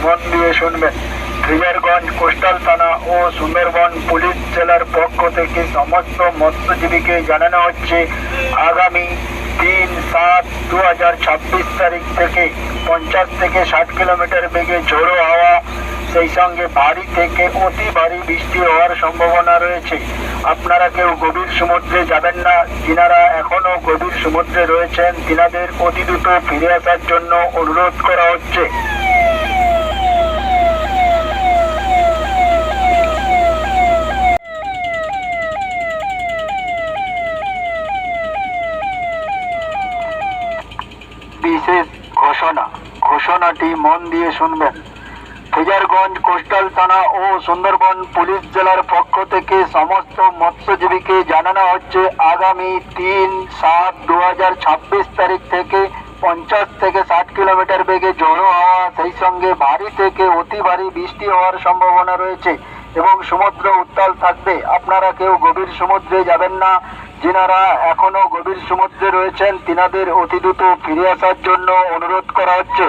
মন দিয়ে শুনবেন। ফ্রিজারগঞ্জ কোস্টাল থানা ও সুন্দরবন পুলিশ জেলার পক্ষ থেকে সমস্ত মৎস্যজীবীকে জানানো হচ্ছে, আগামী 3/7/2026 তারিখ থেকে 50 থেকে 60 কিলোমিটার বেগে ঝোড়ো হাওয়া, সেই সঙ্গে ভারী থেকে অতি ভারী বৃষ্টি হওয়ার সম্ভাবনা রয়েছে। আপনারা কেউ গভীর সমুদ্রে যাবেন না। যিনারা এখনো গভীর সমুদ্রে রয়েছেন তিনাদের অতি দ্রুত ফিরে আসার জন্য অনুরোধ করা হচ্ছে। বিশেষ ঘোষণাটি মন দিয়ে শুনবেন। ফ্রিজারগঞ্জ কোস্টাল থানা ও সুন্দরবন পুলিশ জেলার পক্ষ থেকে সমস্ত মৎস্যজীবীকে জানানো হচ্ছে, আগামী 3/7/2026 তারিখ থেকে 50 থেকে 60 কিলোমিটার বেগে ঝোড়ো হাওয়া, সেই সঙ্গে ভারী থেকে অতি ভারী বৃষ্টি হওয়ার সম্ভাবনা রয়েছে এবং সমুদ্র উত্তাল থাকবে। আপনারা কেউ গভীর সমুদ্রে যাবেন না। যিনারা এখনো গভীর সমুদ্রে রয়েছেন তিনাদের অতি দ্রুত ফিরে আসার জন্য অনুরোধ করা হচ্ছে।